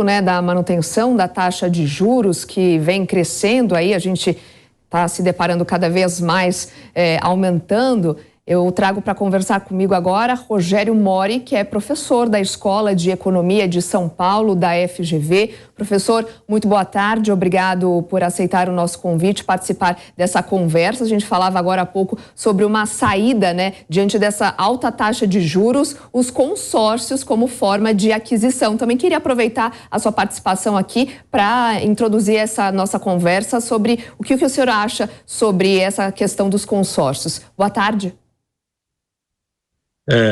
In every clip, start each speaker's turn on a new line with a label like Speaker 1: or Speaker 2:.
Speaker 1: né, da manutenção da taxa de juros que vem crescendo aí, a gente está se deparando cada vez mais aumentando. Eu trago para conversar comigo agora Rogério Mori, que é professor da Escola de Economia de São Paulo, da FGV. Professor, muito boa tarde, obrigado por aceitar o nosso convite, participar dessa conversa. A gente falava agora há pouco sobre uma saída, né, diante dessa alta taxa de juros, os consórcios como forma de aquisição. Também queria aproveitar a sua participação aqui para introduzir essa nossa conversa sobre o que o senhor acha sobre essa questão dos consórcios. Boa tarde.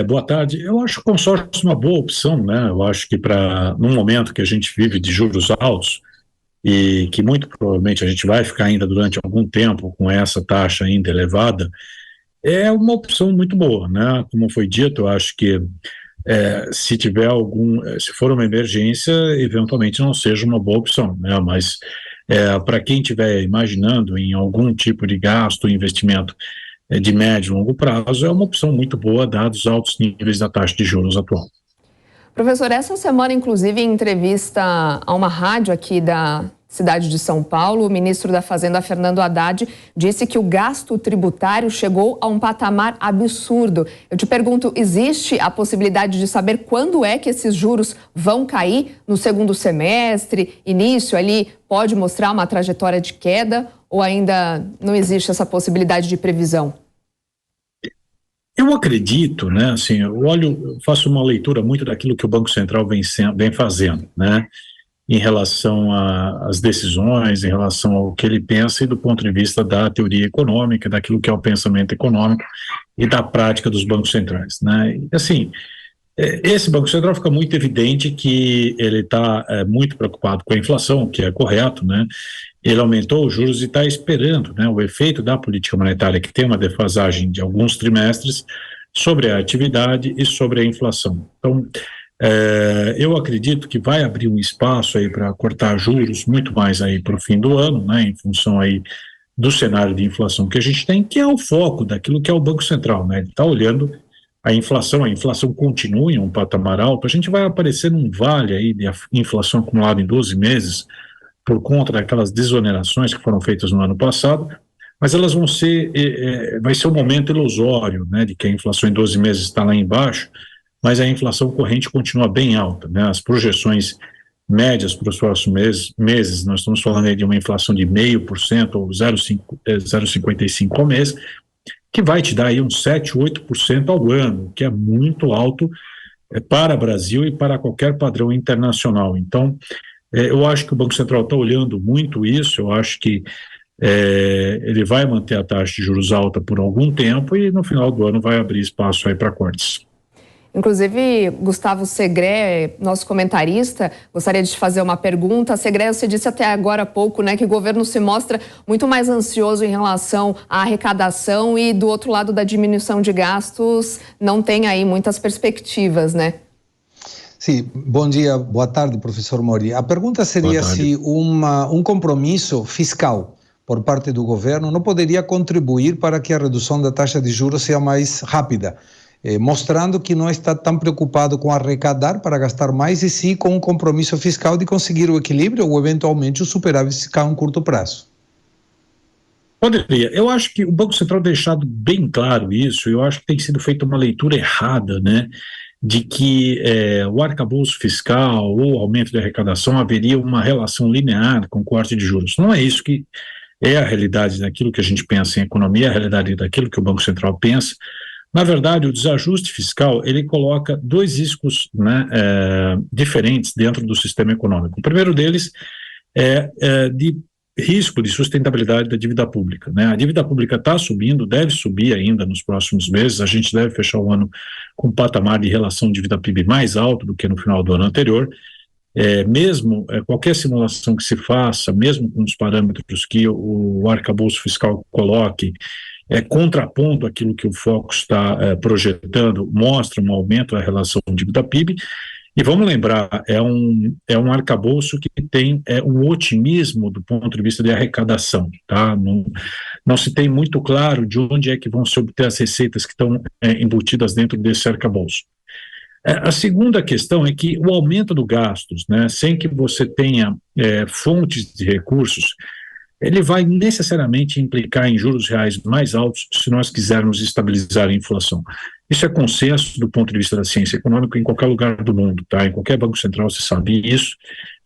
Speaker 2: Boa tarde. Eu acho o consórcio uma boa opção, né? Eu acho que num momento que a gente vive de juros altos e que muito provavelmente a gente vai ficar ainda durante algum tempo com essa taxa ainda elevada, é uma opção muito boa, né? Como foi dito, eu acho que se for uma emergência, eventualmente não seja uma boa opção, né? Mas para quem estiver imaginando em algum tipo de gasto, investimento de médio e longo prazo, é uma opção muito boa, dados os altos níveis da taxa de juros atual.
Speaker 1: Professor, essa semana, inclusive, em entrevista a uma rádio aqui da cidade de São Paulo, o ministro da Fazenda, Fernando Haddad, disse que o gasto tributário chegou a um patamar absurdo. Eu te pergunto, existe a possibilidade de saber quando é que esses juros vão cair? No segundo semestre, início ali, pode mostrar uma trajetória de queda ou ainda não existe essa possibilidade de previsão?
Speaker 2: Eu acredito, né, assim, eu faço uma leitura muito daquilo que o Banco Central vem fazendo, né, em relação às decisões, em relação ao que ele pensa e do ponto de vista da teoria econômica, daquilo que é o pensamento econômico e da prática dos bancos centrais, né. E, assim, esse Banco Central fica muito evidente que ele está muito preocupado com a inflação, o que é correto, né. Ele aumentou os juros e está esperando, né, o efeito da política monetária, que tem uma defasagem de alguns trimestres, sobre a atividade e sobre a inflação. Então, eu acredito que vai abrir um espaço aí para cortar juros muito mais aí para o fim do ano, né, em função aí do cenário de inflação que a gente tem, que é o foco daquilo que é o Banco Central, né, ele está olhando a inflação continua em um patamar alto, a gente vai aparecer num vale aí de inflação acumulada em 12 meses, por conta daquelas desonerações que foram feitas no ano passado, mas elas vai ser um momento ilusório, né, de que a inflação em 12 meses está lá embaixo, mas a inflação corrente continua bem alta, né, as projeções médias para os próximos meses, nós estamos falando aí de uma inflação de 0,5% ou 0,55% ao mês, que vai te dar aí uns 7, 8% ao ano, que é muito alto para o Brasil e para qualquer padrão internacional. Então, eu acho que o Banco Central está olhando muito isso, eu acho que ele vai manter a taxa de juros alta por algum tempo e no final do ano vai abrir espaço aí para cortes.
Speaker 1: Inclusive, Gustavo Segré, nosso comentarista, gostaria de te fazer uma pergunta. Segré, você disse até agora há pouco, né, que o governo se mostra muito mais ansioso em relação à arrecadação e do outro lado da diminuição de gastos não tem aí muitas perspectivas, né?
Speaker 3: Sim, bom dia, boa tarde, professor Mori. A pergunta seria se um compromisso fiscal por parte do governo não poderia contribuir para que a redução da taxa de juros seja mais rápida, mostrando que não está tão preocupado com arrecadar para gastar mais e sim com um compromisso fiscal de conseguir o equilíbrio ou eventualmente o superávit fiscal em curto prazo.
Speaker 2: Poderia. Eu acho que o Banco Central tem deixado bem claro isso, eu acho que tem sido feita uma leitura errada, né, de que o arcabouço fiscal ou aumento de arrecadação haveria uma relação linear com o corte de juros. Não é isso que é a realidade daquilo que a gente pensa em economia, a realidade daquilo que o Banco Central pensa. Na verdade, o desajuste fiscal, ele coloca dois riscos, né, diferentes dentro do sistema econômico. O primeiro deles é de risco de sustentabilidade da dívida pública, né? A dívida pública está subindo, deve subir ainda nos próximos meses, a gente deve fechar o ano com um patamar de relação dívida-PIB mais alto do que no final do ano anterior. Mesmo qualquer simulação que se faça, mesmo com os parâmetros que o arcabouço fiscal coloque, contrapondo aquilo que o Focus está projetando, mostra um aumento da relação dívida-PIB. E vamos lembrar, é um arcabouço que tem um otimismo do ponto de vista de arrecadação, tá? Não se tem muito claro de onde é que vão se obter as receitas que estão embutidas dentro desse arcabouço. A segunda questão é que o aumento do gastos, né, sem que você tenha fontes de recursos, ele vai necessariamente implicar em juros reais mais altos se nós quisermos estabilizar a inflação. Isso é consenso do ponto de vista da ciência econômica em qualquer lugar do mundo, tá? Em qualquer banco central se sabe isso,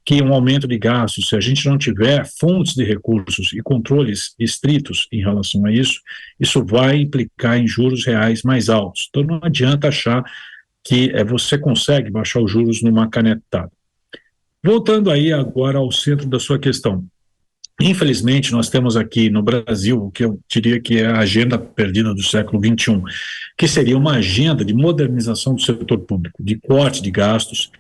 Speaker 2: que um aumento de gastos, se a gente não tiver fontes de recursos e controles estritos em relação a isso, isso vai implicar em juros reais mais altos. Então não adianta achar que você consegue baixar os juros numa canetada. Voltando aí agora ao centro da sua questão. Infelizmente, nós temos aqui no Brasil o que eu diria que é a agenda perdida do século XXI, que seria uma agenda de modernização do setor público, de corte de gastos,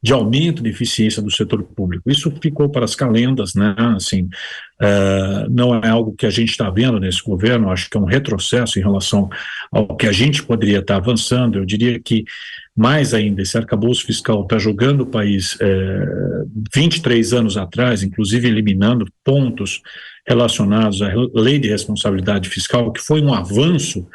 Speaker 2: de aumento de eficiência do setor público. Isso ficou para as calendas, né? Assim, não é algo que a gente está vendo nesse governo, acho que é um retrocesso em relação ao que a gente poderia estar avançando. Eu diria que mais ainda, esse arcabouço fiscal está jogando o país 23 anos atrás, inclusive eliminando pontos relacionados à lei de responsabilidade fiscal, que foi um avanço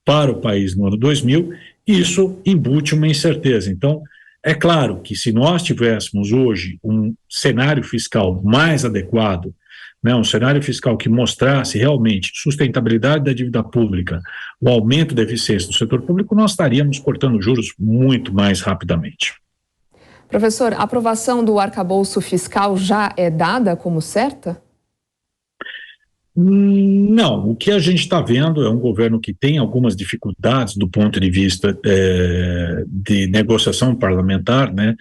Speaker 2: para o país no ano 2000, e isso embute uma incerteza. Então, é claro que se nós tivéssemos hoje um cenário fiscal mais adequado, né, um cenário fiscal que mostrasse realmente sustentabilidade da dívida pública, o aumento da eficiência do setor público, nós estaríamos cortando juros muito mais rapidamente.
Speaker 1: Professor, a aprovação do arcabouço fiscal já é dada como certa?
Speaker 2: Não, o que a gente está vendo é um governo que tem algumas dificuldades do ponto de vista de negociação parlamentar, né?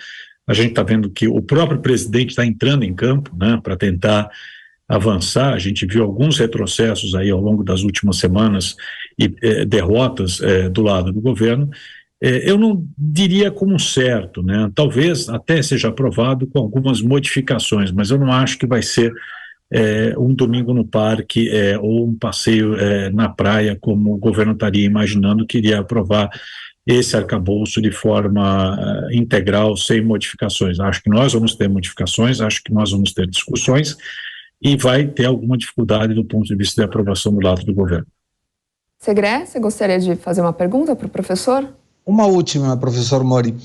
Speaker 2: A gente está vendo que o próprio presidente está entrando em campo, né, para tentar avançar. A gente viu alguns retrocessos aí ao longo das últimas semanas e derrotas do lado do governo. Eu não diria como certo, né? Talvez até seja aprovado com algumas modificações, mas eu não acho que vai ser um domingo no parque ou um passeio na praia, como o governo estaria imaginando que iria aprovar esse arcabouço de forma integral, sem modificações. Acho que nós vamos ter modificações, acho que nós vamos ter discussões, e vai ter alguma dificuldade do ponto de vista de aprovação do lado do governo.
Speaker 1: Segré, você gostaria de fazer uma pergunta para o professor?
Speaker 3: Uma última, professor Mori.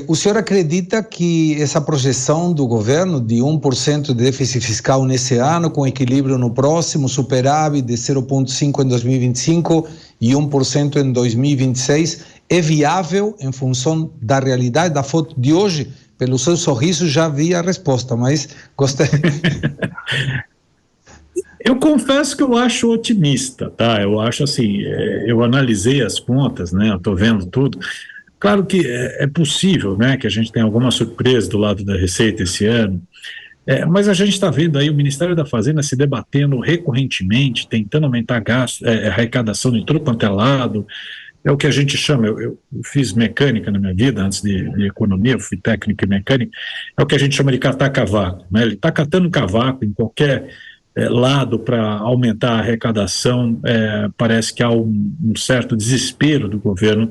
Speaker 3: O senhor acredita que essa projeção do governo de 1% de déficit fiscal nesse ano, com equilíbrio no próximo, superávit de 0,5% em 2025 e 1% em 2026, é viável em função da realidade da foto de hoje? Pelo seu sorriso já vi a resposta, mas gostaria...
Speaker 2: Eu confesso que eu acho otimista, tá? Eu acho assim, eu analisei as contas, né? Estou vendo tudo. Claro que é possível, né, que a gente tenha alguma surpresa do lado da Receita esse ano, mas a gente está vendo aí o Ministério da Fazenda se debatendo recorrentemente, tentando aumentar gasto, arrecadação de tudo quanto é lado. É o que a gente chama, eu fiz mecânica na minha vida, antes de economia, eu fui técnico em mecânica, é o que a gente chama de catar cavaco, né? Ele está catando cavaco em qualquer lado para aumentar a arrecadação. Parece que há um certo desespero do governo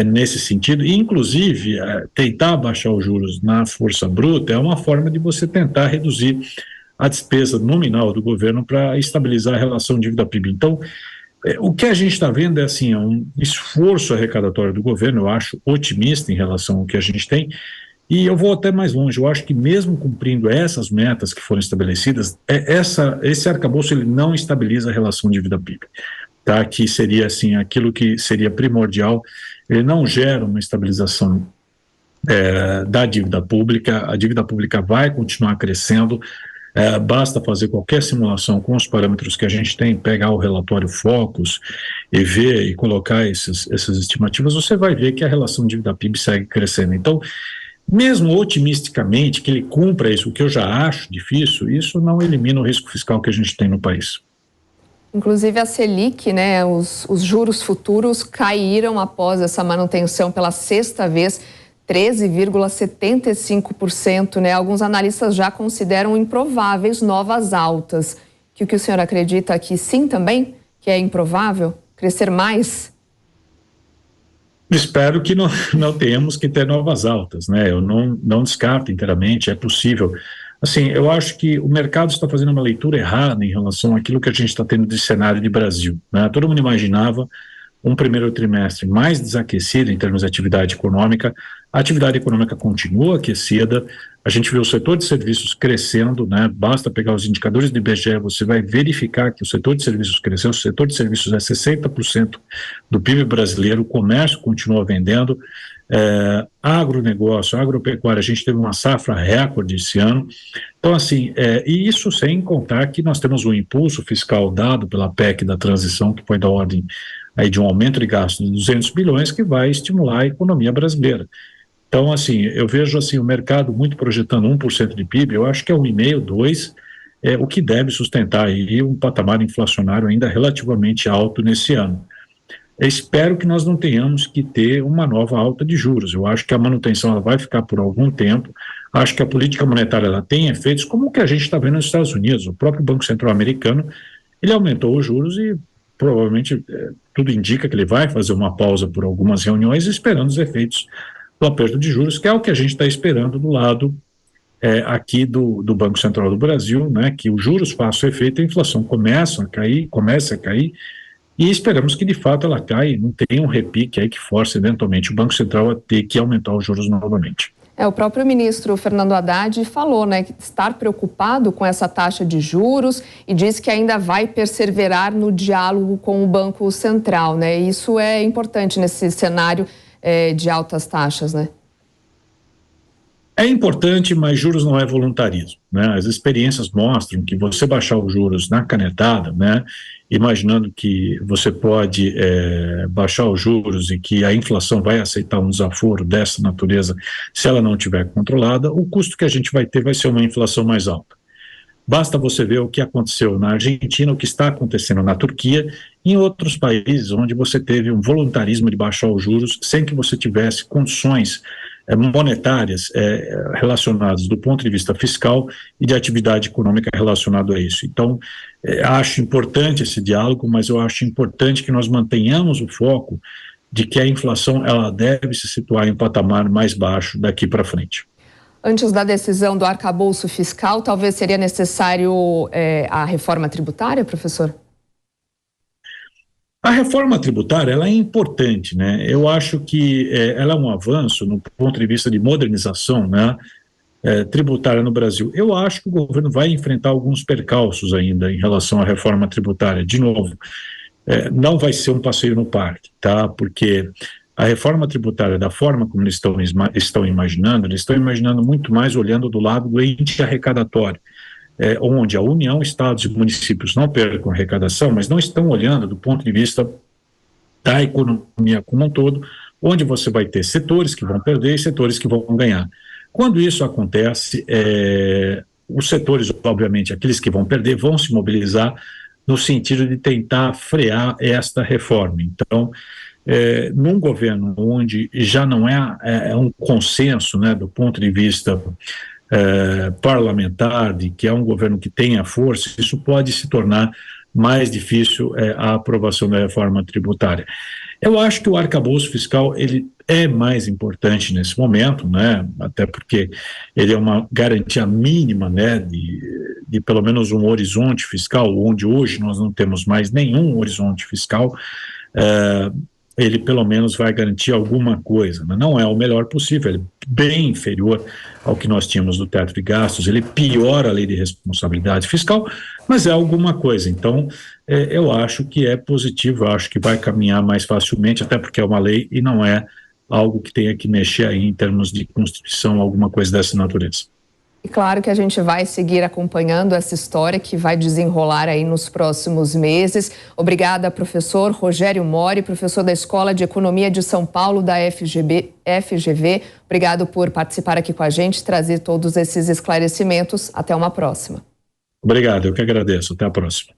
Speaker 2: nesse sentido, e inclusive tentar baixar os juros na força bruta é uma forma de você tentar reduzir a despesa nominal do governo para estabilizar a relação dívida-PIB. Então, o que a gente está vendo é assim, um esforço arrecadatório do governo. Eu acho otimista em relação ao que a gente tem, e eu vou até mais longe. Eu acho que mesmo cumprindo essas metas que foram estabelecidas, esse arcabouço ele não estabiliza a relação dívida-PIB, tá? Que seria assim, aquilo que seria primordial. Ele não gera uma estabilização da dívida pública. A dívida pública vai continuar crescendo. Basta fazer qualquer simulação com os parâmetros que a gente tem, pegar o relatório Focus e ver e colocar essas estimativas, você vai ver que a relação dívida-PIB segue crescendo. Então, mesmo otimisticamente que ele cumpra isso, o que eu já acho difícil, isso não elimina o risco fiscal que a gente tem no país.
Speaker 1: Inclusive a Selic, né, os juros futuros caíram após essa manutenção pela sexta vez, 13,75%, né? Alguns analistas já consideram improváveis novas altas. Que o que o senhor acredita que sim também? Que é improvável crescer mais?
Speaker 2: Espero que não tenhamos que ter novas altas, né? Eu não descarto inteiramente, é possível. Assim, eu acho que o mercado está fazendo uma leitura errada em relação àquilo que a gente está tendo de cenário de Brasil, né? Todo mundo imaginava um primeiro trimestre mais desaquecido em termos de atividade econômica. A atividade econômica continua aquecida, a gente vê o setor de serviços crescendo, né? Basta pegar os indicadores do IBGE, você vai verificar que o setor de serviços cresceu, o setor de serviços é 60% do PIB brasileiro, o comércio continua vendendo, agronegócio, agropecuária, a gente teve uma safra recorde esse ano. Então, assim, e isso sem contar que nós temos um impulso fiscal dado pela PEC da transição, que foi da ordem aí de um aumento de gastos de 200 bilhões, que vai estimular a economia brasileira. Então, assim, eu vejo assim, o mercado muito projetando 1% de PIB, eu acho que é 1,5%, 2%, o que deve sustentar aí um patamar inflacionário ainda relativamente alto nesse ano. Eu espero que nós não tenhamos que ter uma nova alta de juros. Eu acho que a manutenção ela vai ficar por algum tempo. Acho que a política monetária ela tem efeitos como o que a gente está vendo nos Estados Unidos. O próprio Banco Central americano, ele aumentou os juros e provavelmente tudo indica que ele vai fazer uma pausa por algumas reuniões, esperando os efeitos do aperto de juros, que é o que a gente está esperando do lado aqui do Banco Central do Brasil, né, que os juros façam efeito, a inflação comece a cair, e esperamos que de fato ela caia e não tenha um repique aí que force eventualmente o Banco Central a ter que aumentar os juros novamente.
Speaker 1: O próprio ministro Fernando Haddad falou, né, que estar preocupado com essa taxa de juros e disse que ainda vai perseverar no diálogo com o Banco Central, né? Isso é importante nesse cenário de altas taxas, né?
Speaker 2: É importante, mas juros não é voluntarismo, né? As experiências mostram que você baixar os juros na canetada, né, imaginando que você pode baixar os juros e que a inflação vai aceitar um desaforo dessa natureza se ela não estiver controlada, o custo que a gente vai ter vai ser uma inflação mais alta. Basta você ver o que aconteceu na Argentina, o que está acontecendo na Turquia e em outros países onde você teve um voluntarismo de baixar os juros sem que você tivesse condições monetárias relacionadas do ponto de vista fiscal e de atividade econômica relacionado a isso. Então, acho importante esse diálogo, mas eu acho importante que nós mantenhamos o foco de que a inflação ela deve se situar em um patamar mais baixo daqui para frente.
Speaker 1: Antes da decisão do arcabouço fiscal, talvez seria necessário a reforma tributária, professor?
Speaker 2: A reforma tributária ela é importante, né? Eu acho que ela é um avanço no ponto de vista de modernização, né, tributária no Brasil. Eu acho que o governo vai enfrentar alguns percalços ainda em relação à reforma tributária. De novo, não vai ser um passeio no parque, tá? Porque a reforma tributária, da forma como eles estão imaginando muito mais olhando do lado do ente arrecadatório, onde a União, Estados e municípios não percam arrecadação, mas não estão olhando do ponto de vista da economia como um todo, onde você vai ter setores que vão perder e setores que vão ganhar. Quando isso acontece, os setores, obviamente, aqueles que vão perder, vão se mobilizar no sentido de tentar frear esta reforma. Então, num governo onde já não é um consenso, né, do ponto de vista parlamentar, de que é um governo que tenha força, isso pode se tornar mais difícil a aprovação da reforma tributária. Eu acho que o arcabouço fiscal ele é mais importante nesse momento, né, até porque ele é uma garantia mínima, né, de pelo menos um horizonte fiscal, onde hoje nós não temos mais nenhum horizonte fiscal. Ele pelo menos vai garantir alguma coisa, mas não é o melhor possível, ele é bem inferior ao que nós tínhamos do teto de gastos, ele piora a lei de responsabilidade fiscal, mas é alguma coisa. Então, eu acho que é positivo, eu acho que vai caminhar mais facilmente, até porque é uma lei e não é algo que tenha que mexer aí em termos de Constituição, alguma coisa dessa natureza.
Speaker 1: E claro que a gente vai seguir acompanhando essa história que vai desenrolar aí nos próximos meses. Obrigada, professor Rogério Mori, professor da Escola de Economia de São Paulo, da FGV. Obrigado por participar aqui com a gente, trazer todos esses esclarecimentos. Até uma próxima.
Speaker 2: Obrigado, eu que agradeço. Até a próxima.